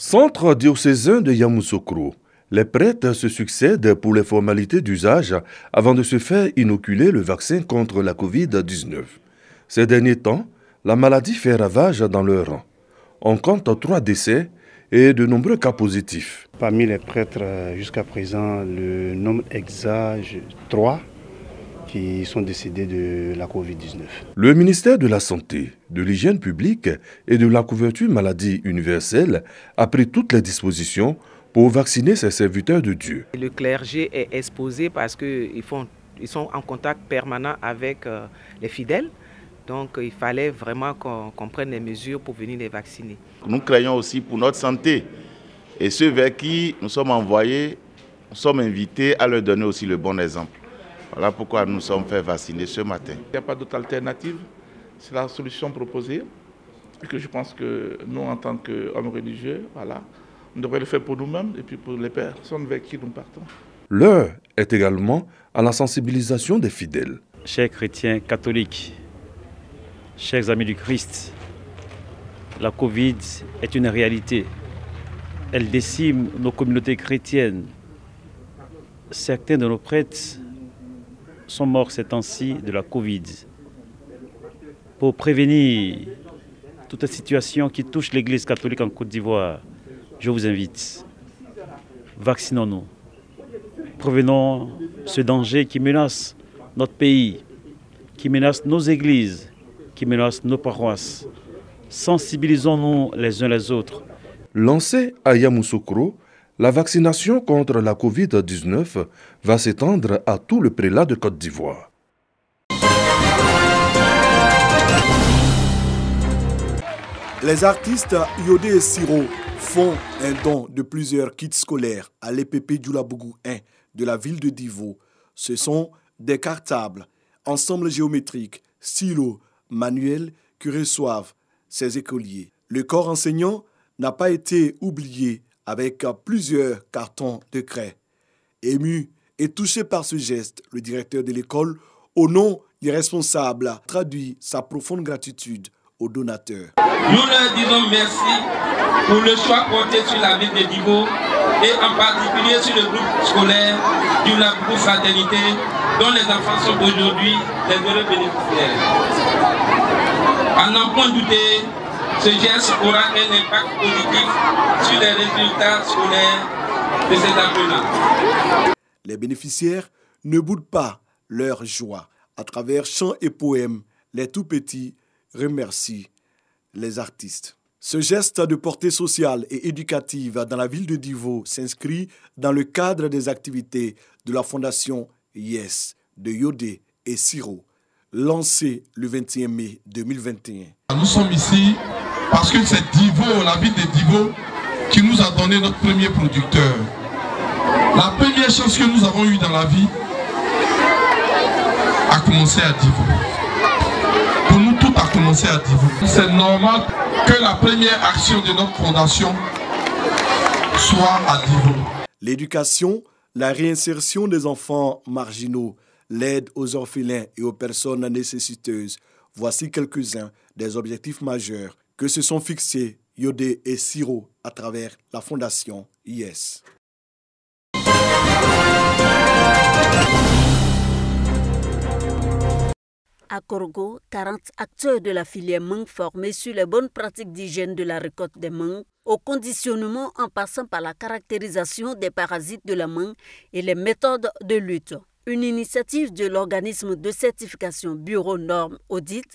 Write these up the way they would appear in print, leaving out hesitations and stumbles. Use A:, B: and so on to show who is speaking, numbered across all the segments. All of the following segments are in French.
A: Centre diocésain de Yamoussoukro. Les prêtres se succèdent pour les formalités d'usage avant de se faire inoculer le vaccin contre la Covid-19. Ces derniers temps, la maladie fait ravage dans leur rang. On compte 3 décès et de nombreux cas positifs.
B: Parmi les prêtres, jusqu'à présent, le nombre exact, 3 qui sont décédés de la Covid-19.
A: Le ministère de la Santé, de l'Hygiène publique et de la couverture maladie universelle a pris toutes les dispositions pour vacciner ses serviteurs de Dieu.
C: Le clergé est exposé parce qu'ils sont en contact permanent avec les fidèles. Donc il fallait vraiment qu'on prenne les mesures pour venir les vacciner.
D: Nous craignons aussi pour notre santé. Et ceux vers qui nous sommes envoyés, nous sommes invités à leur donner aussi le bon exemple. Voilà pourquoi nous sommes fait vacciner ce matin.
E: Il n'y a pas d'autre alternative. C'est la solution proposée. Et que je pense que nous, en tant qu'hommes religieux, voilà, on devrait le faire pour nous-mêmes et puis pour les personnes vers qui nous partons.
A: L'heure est également à la sensibilisation des fidèles.
F: Chers chrétiens catholiques, chers amis du Christ, la Covid est une réalité. Elle décime nos communautés chrétiennes. Certains de nos prêtres sont morts ces temps-ci de la Covid. Pour prévenir toute situation qui touche l'Église catholique en Côte d'Ivoire, je vous invite, vaccinons-nous. Prévenons ce danger qui menace notre pays, qui menace nos églises, qui menace nos paroisses. Sensibilisons-nous les uns les autres.
A: Lancée à Yamoussoukro, la vaccination contre la Covid-19 va s'étendre à tout le prélat de Côte d'Ivoire.
G: Les artistes Yodé et Siro font un don de plusieurs kits scolaires à l'EPP Djoulabougou 1 de la ville de Divo. Ce sont des cartables, ensembles géométriques, stylos, manuels que reçoivent ces écoliers. Le corps enseignant n'a pas été oublié avec plusieurs cartons de craie. Ému et touché par ce geste, le directeur de l'école, au nom des responsables, traduit sa profonde gratitude aux donateurs.
H: Nous leur disons merci pour le choix porté sur la ville de Divo et en particulier sur le groupe scolaire du Labougou Fraternité dont les enfants sont aujourd'hui les heureux bénéficiaires. À n'en point douter, ce geste aura un impact positif sur les résultats scolaires de ces apprenants.
G: Les bénéficiaires ne boudent pas leur joie. À travers chants et poèmes, les tout-petits remercient les artistes. Ce geste de portée sociale et éducative dans la ville de Divo s'inscrit dans le cadre des activités de la fondation Yes de Yodé et Siro, lancée le 21 mai 2021.
I: Nous sommes ici parce que c'est Divo, la ville de Divo, qui nous a donné notre premier producteur. La première chose que nous avons eue dans la vie a commencé à Divo. Pour nous, tout a commencé à Divo. C'est normal que la première action de notre fondation soit à Divo.
G: L'éducation, la réinsertion des enfants marginaux, l'aide aux orphelins et aux personnes nécessiteuses, voici quelques-uns des objectifs majeurs que se sont fixés Yodé et Siro à travers la fondation Yes.
J: À Korgo, 40 acteurs de la filière mangue formés sur les bonnes pratiques d'hygiène de la récolte des mangues, au conditionnement en passant par la caractérisation des parasites de la mangue et les méthodes de lutte. Une initiative de l'organisme de certification Bureau Normes Audit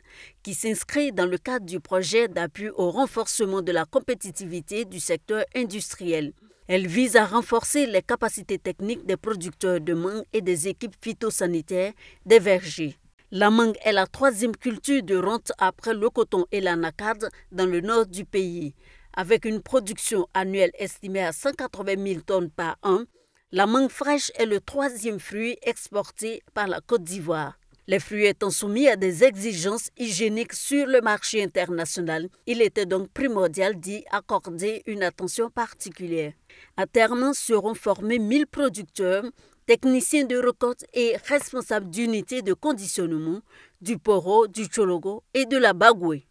J: qui s'inscrit dans le cadre du projet d'appui au renforcement de la compétitivité du secteur industriel. Elle vise à renforcer les capacités techniques des producteurs de mangue et des équipes phytosanitaires des vergers. La mangue est la 3e culture de rente après le coton et l'anacarde dans le nord du pays. Avec une production annuelle estimée à 180 000 tonnes par an, la mangue fraîche est le 3e fruit exporté par la Côte d'Ivoire. Les fruits étant soumis à des exigences hygiéniques sur le marché international, il était donc primordial d'y accorder une attention particulière. À terme, seront formés 1000 producteurs, techniciens de récolte et responsables d'unités de conditionnement du Poro, du Tchologo et de la Bagoué.